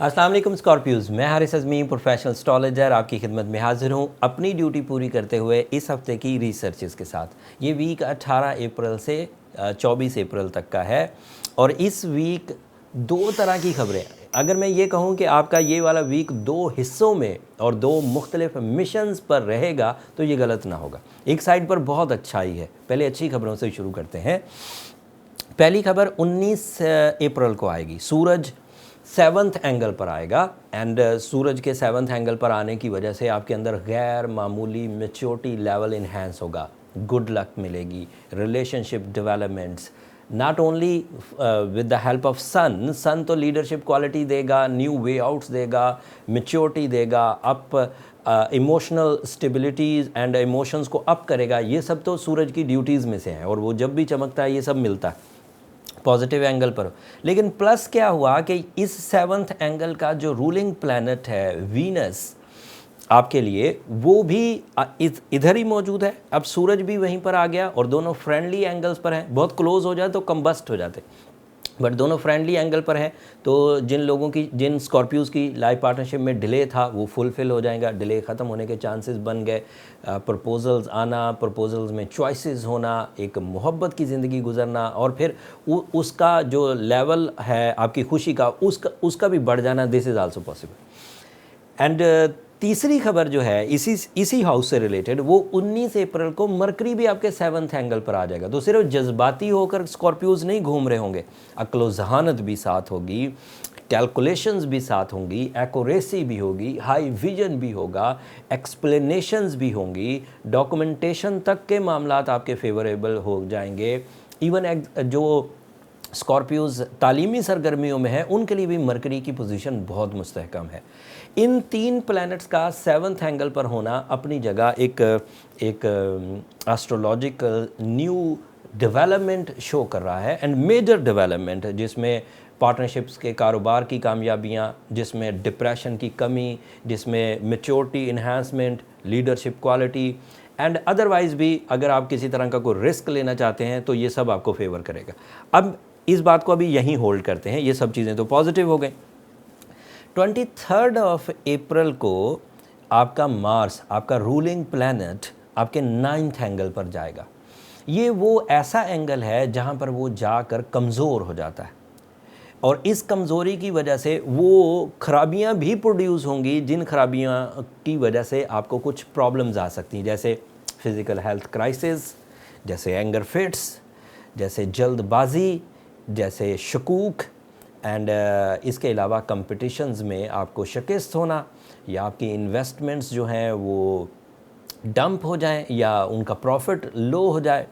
अस्सलाम वालेकुम स्कॉर्पियोज़, मैं हारिस अज़मी प्रोफेशनल एस्ट्रोलॉजर आपकी खिदमत में हाज़िर हूँ अपनी ड्यूटी पूरी करते हुए इस हफ़्ते की रिसर्चेस के साथ। ये वीक 18 अप्रैल से 24 अप्रैल तक का है और इस वीक दो तरह की खबरें। अगर मैं ये कहूँ कि आपका ये वाला वीक दो हिस्सों में और दो मुख्तलिफ मिशंस पर रहेगा तो ये गलत ना होगा। एक साइड पर बहुत अच्छाई है। पहले अच्छी खबरों से शुरू करते हैं। पहली खबर 19 अप्रैल को आएगी। सूरज 7th एंगल पर आएगा एंड सूरज के 7th एंगल पर आने की वजह से आपके अंदर गैर मामूली मैच्योरिटी लेवल इन्हेंस होगा, गुड लक मिलेगी, relationship developments, not only with the help of sun तो लीडरशिप क्वालिटी देगा, न्यू वे आउट्स देगा, मैच्योरिटी देगा, up emotional stabilities and emotions को अप करेगा। ये सब तो सूरज की ड्यूटीज़ में से हैं और वो जब भी चमकता है ये सब मिलता है पॉजिटिव एंगल पर। लेकिन प्लस क्या हुआ कि इस 7th एंगल का जो रूलिंग प्लैनेट है वीनस आपके लिए, वो भी इधर ही मौजूद है। अब सूरज भी वहीं पर आ गया और दोनों फ्रेंडली एंगल्स पर हैं। बहुत क्लोज हो जाए तो कंबस्ट हो जाते, बट दोनों फ्रेंडली एंगल पर हैं। तो जिन स्कॉर्पियोज़ की लाइफ पार्टनरशिप में डिले था वो फुलफ़िल हो जाएगा, डिले ख़त्म होने के चांसेस बन गए। प्रपोजल्स आना, प्रपोजल्स में चॉइसेस होना, एक मोहब्बत की ज़िंदगी गुजरना और फिर उसका जो लेवल है आपकी खुशी का उसका भी बढ़ जाना, this is also possible. And तीसरी खबर जो है इसी हाउस से रिलेटेड, वो 19 अप्रैल को मरकरी भी आपके 7th एंगल पर आ जाएगा। तो सिर्फ जज्बाती होकर स्कॉर्पियोज़ नहीं घूम रहे होंगे, अक्ल जहानत भी साथ होगी, कैलकुलेशंस भी साथ होंगी, एक्यूरेसी भी होगी, हाई विजन भी होगा, एक्सप्लेनेशंस भी होंगी, डॉक्यूमेंटेशन तक के मामलात आपके फेवरेबल हो जाएंगे। इवन जो स्कॉर्पियोज़ तालीमी सरगर्मियों में है उनके लिए भी मरकरी की पोजीशन बहुत मुस्तहकम है। इन तीन प्लैनेट्स का 7th एंगल पर होना अपनी जगह एक एस्ट्रोलॉजिकल न्यू डेवलपमेंट शो कर रहा है एंड मेजर डेवलपमेंट, जिसमें पार्टनरशिप्स के कारोबार की कामयाबियाँ, जिसमें डिप्रेशन की कमी, जिसमें maturity enhancement, leadership quality and otherwise भी अगर आप किसी तरह का कोई रिस्क लेना चाहते हैं तो ये सब आपको फेवर करेगा। अब इस बात को अभी यहीं होल्ड करते हैं, ये सब चीज़ें तो पॉजिटिव हो गई। 23 अप्रैल को आपका मार्स, आपका रूलिंग प्लैनेट आपके 9th एंगल पर जाएगा। ये वो ऐसा एंगल है जहाँ पर वो जाकर कमज़ोर हो जाता है और इस कमज़ोरी की वजह से वो खराबियाँ भी प्रोड्यूस होंगी, जिन खराबियाँ की वजह से आपको कुछ प्रॉब्लम्स आ सकती हैं, जैसे फिज़िकल हेल्थ क्राइसिस, जैसे एंगर फिट्स, जैसे जल्दबाजी, जैसे शकूक एंड इसके अलावा कंपटीशंस में आपको शिकस्त होना या आपकी इन्वेस्टमेंट्स जो हैं वो डंप हो जाएं या उनका प्रॉफिट लो हो जाए,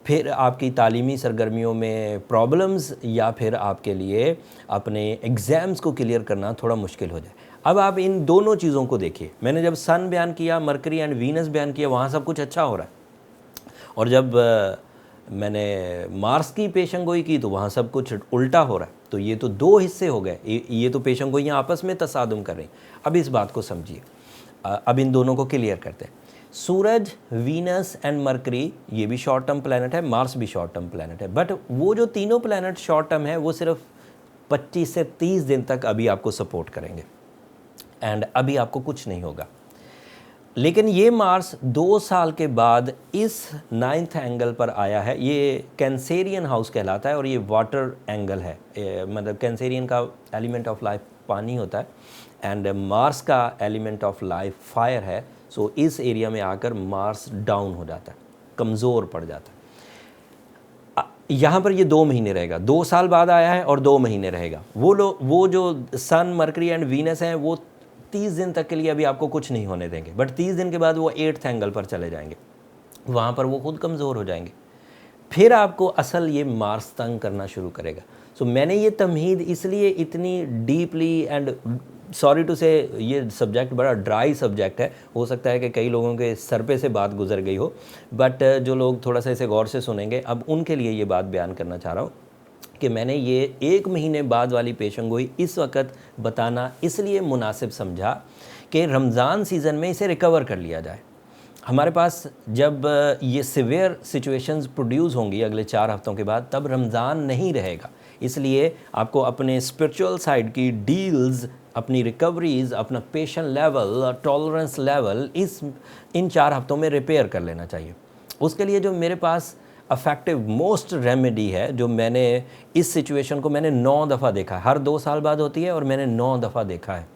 फिर आपकी तालीमी सरगर्मियों में प्रॉब्लम्स या फिर आपके लिए अपने एग्ज़ाम्स को क्लियर करना थोड़ा मुश्किल हो जाए। अब आप इन दोनों चीज़ों को देखिए। मैंने जब सन बयान किया, मरकरी एंड वीनस बयान किया, वहाँ सब कुछ अच्छा हो रहा है और जब मैंने मार्स की पेशंगोई की तो वहाँ सब कुछ उल्टा हो रहा है। तो ये तो दो हिस्से हो गए, ये तो पेशंगोइयाँ आपस में तसादुम कर रही। अब इस बात को समझिए, अब इन दोनों को क्लियर करते हैं। सूरज, वीनस एंड मरकरी ये भी शॉर्ट टर्म प्लैनेट है, मार्स भी शॉर्ट टर्म प्लैनेट है, बट वो जो तीनों प्लैनेट शॉर्ट टर्म है वो सिर्फ 25 से 30 दिन तक अभी आपको सपोर्ट करेंगे एंड अभी आपको कुछ नहीं होगा। लेकिन ये मार्स 2 साल के बाद इस 9th एंगल पर आया है। ये कैंसेरियन हाउस कहलाता है और ये वाटर एंगल है, मतलब कैंसेरियन का एलिमेंट ऑफ लाइफ पानी होता है एंड मार्स का एलिमेंट ऑफ लाइफ फायर है। सो इस एरिया में आकर मार्स डाउन हो जाता है, कमज़ोर पड़ जाता है। यहाँ पर ये 2 महीने रहेगा, 2 साल बाद आया है और 2 महीने रहेगा। वो जो सन, मरकरी एंड वीनस हैं वो 30 दिन तक के लिए अभी आपको कुछ नहीं होने देंगे, बट 30 दिन के बाद वो 8th एंगल पर चले जाएंगे, वहाँ पर वो खुद कमज़ोर हो जाएंगे। फिर आपको असल ये मार्स तंग करना शुरू करेगा। सो मैंने ये तमहीद इसलिए इतनी डीपली एंड सॉरी टू से, ये सब्जेक्ट बड़ा ड्राई सब्जेक्ट है, हो सकता है कि कई लोगों के सर पे से बात गुजर गई हो, बट जो लोग थोड़ा सा इसे गौर से सुनेंगे, अब उनके लिए ये बात बयान करना चाह रहा हूँ कि मैंने ये 1 महीने बाद वाली पेशंगोई इस वक्त बताना इसलिए मुनासिब समझा कि रमज़ान सीज़न में इसे रिकवर कर लिया जाए। हमारे पास जब ये सिवियर सिचुएशंस प्रोड्यूस होंगी अगले 4 हफ्तों के बाद, तब रमज़ान नहीं रहेगा। इसलिए आपको अपने स्पिरिचुअल साइड की डील्स, अपनी रिकवरीज, अपना patient level, tolerance level in 4 हफ्तों में रिपेयर कर लेना चाहिए। उसके लिए जो मेरे पास अफेक्टिव मोस्ट रेमेडी है, जो मैंने इस सिचुएशन को मैंने 9 दफ़ा देखा है, हर 2 साल बाद होती है और मैंने 9 दफ़ा देखा है।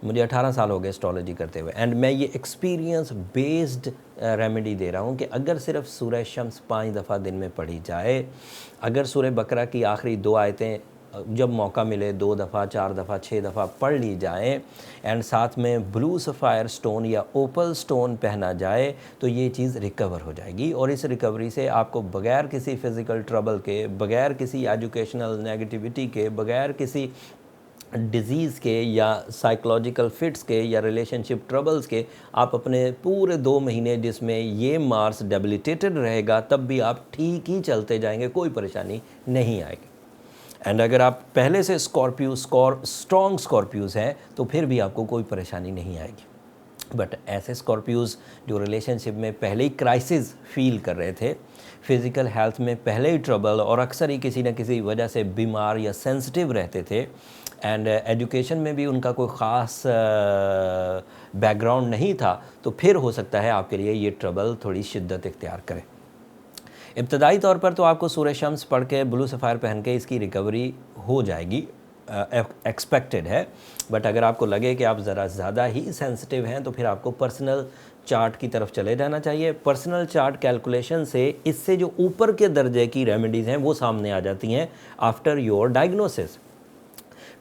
मुझे 18 साल हो गए एस्ट्रोलॉजी करते हुए, एंड मैं ये एक्सपीरियंस बेस्ड रेमेडी दे रहा हूँ कि अगर सिर्फ सूरह शम्स 5 दफ़ा दिन में पढ़ी जाए, अगर सूरह बकरा की आखिरी 2 आयतें जब मौका मिले 2 दफ़ा, 4 दफ़ा, 6 दफ़ा पढ़ ली जाए, एंड साथ में ब्लू सफ़ायर स्टोन या ओपल स्टोन पहना जाए, तो ये चीज़ रिकवर हो जाएगी। और इस रिकवरी से आपको बग़ैर किसी फ़िज़िकल ट्रबल के, बग़ैर किसी एजुकेशनल नेगेटिविटी के, बग़ैर किसी डिज़ीज़ के या साइकोलॉजिकल फिट्स के या रिलेशनशिप ट्रबल्स के, आप अपने पूरे 2 महीने जिसमें ये मार्स डेबिलिटेटेड रहेगा, तब भी आप ठीक ही चलते जाएंगे, कोई परेशानी नहीं आएगी। एंड अगर आप पहले से स्ट्रॉन्ग स्कॉर्पियोज़ हैं तो फिर भी आपको कोई परेशानी नहीं आएगी। बट ऐसे स्कॉर्पियोज़ जो रिलेशनशिप में पहले ही क्राइसिस फील कर रहे थे, फिज़िकल हेल्थ में पहले ही ट्रबल और अक्सर ही किसी न किसी वजह से बीमार या सेंसिटिव रहते थे, एंड एजुकेशन में भी उनका कोई ख़ास बैकग्राउंड नहीं था, तो फिर हो सकता है आपके लिए ये ट्रबल थोड़ी शिद्दत इख्तियार करे। इब्तदाई तौर पर तो आपको सूरह शम्स पढ़ के, ब्लू सफ़ायर पहन के इसकी रिकवरी हो जाएगी, एक्सपेक्टेड है। बट अगर आपको लगे कि आप ज़रा ज़्यादा ही सेंसिटिव हैं, तो फिर आपको पर्सनल चार्ट की तरफ चले जाना चाहिए। पर्सनल चार्ट कैलकुलेशन से इससे जो ऊपर के दर्जे की रेमेडीज़ हैं वो सामने आ जाती हैं after your diagnosis.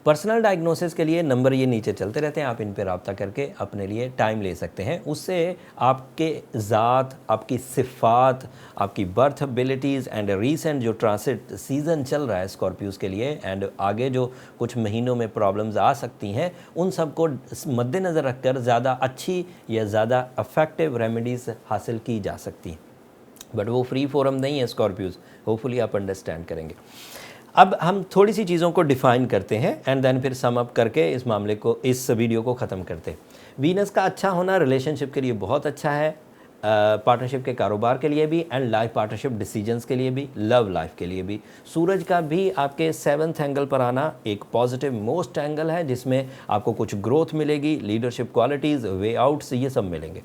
Personal diagnosis के लिए नंबर ये नीचे चलते रहते हैं, आप इन पर रब्ता करके अपने लिए टाइम ले सकते हैं। उससे आपके ज़ात, आपकी सिफ़ात, आपकी बर्थ एबिलिटीज़ एंड रीसेंट जो ट्रांसिट सीज़न चल रहा है स्कॉर्पियोज़ के लिए, एंड आगे जो कुछ महीनों में प्रॉब्लम्स आ सकती हैं, उन सब को मद्देनज़र रखकर ज़्यादा अच्छी या ज़्यादा अफेक्टिव रेमेडीज़ हासिल की जा सकती हैं। बट वो फ्री फोरम नहीं है स्कॉर्पियोज़, होपफुली आप अंडरस्टैंड करेंगे। अब हम थोड़ी सी चीज़ों को डिफ़ाइन करते हैं एंड देन फिर सम अप करके इस मामले को, इस वीडियो को ख़त्म करते हैं। वीनस का अच्छा होना रिलेशनशिप के लिए बहुत अच्छा है, पार्टनरशिप के कारोबार के लिए भी, एंड लाइफ पार्टनरशिप डिसीजंस के लिए भी, लव लाइफ के लिए भी। सूरज का भी आपके 7th एंगल पर आना एक पॉजिटिव मोस्ट एंगल है, जिसमें आपको कुछ ग्रोथ मिलेगी, लीडरशिप क्वालिटीज़, वे आउट्स, ये सब मिलेंगे।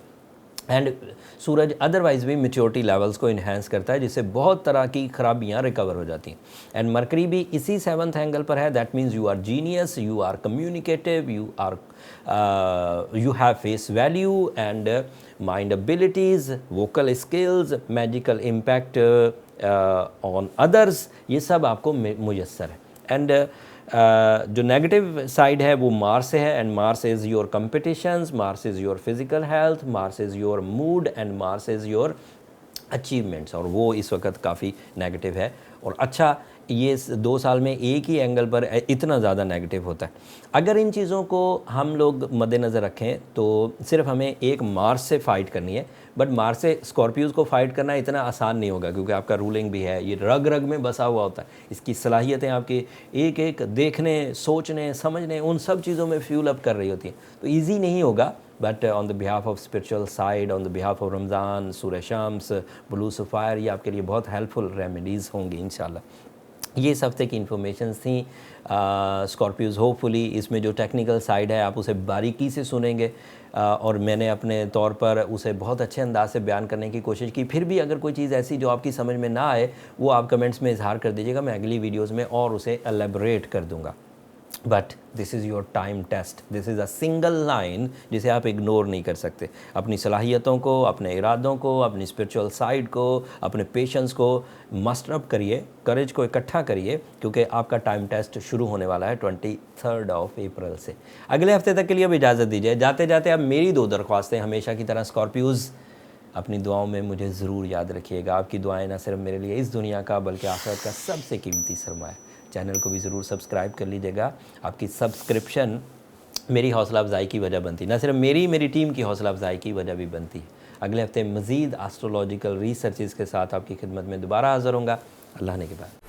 एंड सूरज अदरवाइज़ भी मैच्योरिटी लेवल्स को इन्हेंस करता है, जिससे बहुत तरह की खराबियाँ रिकवर हो जाती हैं। एंड मरकरी भी इसी 7th एंगल पर है, that means you are genius, you are communicative, you have face value and mind abilities, vocal skills, magical impact on others, ये सब आपको मुयस्सर है। एंड जो नेगेटिव साइड है वो मार्स से है, and Mars is your competitions, Mars is your physical health, Mars is your mood, and Mars is your achievements, और वो इस वक्त काफ़ी नेगेटिव है। और अच्छा, ये 2 साल में एक ही एंगल पर इतना ज़्यादा नेगेटिव होता है। अगर इन चीज़ों को हम लोग मद्देनज़र रखें तो सिर्फ हमें एक मार्स से फ़ाइट करनी है, बट मार्स से स्कॉर्पियोज़ को फ़ाइट करना इतना आसान नहीं होगा, क्योंकि आपका रूलिंग भी है, ये रग रग में बसा हुआ होता है। इसकी सलाहियतें आपकी एक एक देखने, सोचने, समझने, उन सब चीज़ों में फ्यूल अप कर रही होती हैं, तो ईजी नहीं होगा। But on the behalf of spiritual side, on the behalf of Ramzan, सूरह शम्स, ब्लू सफ़ायर, ये आपके लिए बहुत हेल्पफुल रेमेडीज़ होंगी इंशाल्लाह। ये इस हफ्ते की इन्फॉर्मेशंस थी स्कॉर्पियोज़। होपफुली इसमें जो टेक्निकल साइड है आप उसे बारीकी से सुनेंगे, और मैंने अपने तौर पर उसे बहुत अच्छे अंदाज से बयान करने की कोशिश की। फिर भी अगर कोई चीज़ ऐसी जो आपकी समझ में ना आए, वो आप कमेंट्स में इजहार कर दीजिएगा, मैं अगली वीडियोज़ में और उसे एलेबरेट कर दूँगा। But this is your time test, this is a single line जिसे आप इग्नोर नहीं कर सकते। अपनी सलाहियतों को, अपने इरादों को, अपनी स्पिरिचुअल साइड को, अपने पेशेंस को मस्टर अप करिए, करेज को इकट्ठा करिए, क्योंकि आपका टाइम टेस्ट शुरू होने वाला है 23 अप्रैल से। अगले हफ्ते तक के लिए अब इजाज़त दीजिए। जाते जाते अब मेरी 2 दरख्वास्तें, हमेशा की तरह स्कॉर्पियोज़, अपनी दुआओं में मुझे ज़रूर याद रखिएगा। आपकी दुआएं न सिर्फ मेरे लिए इस दुनिया का बल्कि आखिरत का सबसे कीमती सरमाया। चैनल को भी ज़रूर सब्सक्राइब कर लीजिएगा। आपकी सब्सक्रिप्शन मेरी हौसला अफजाई की वजह बनती, न सिर्फ मेरी टीम की हौसला अफजाई की वजह भी बनती है। अगले हफ्ते मज़ीद एस्ट्रोलॉजिकल रिसर्चेज़ के साथ आपकी खिदमत में दोबारा हाज़िर होऊंगा। अल्लाह ने के बाद।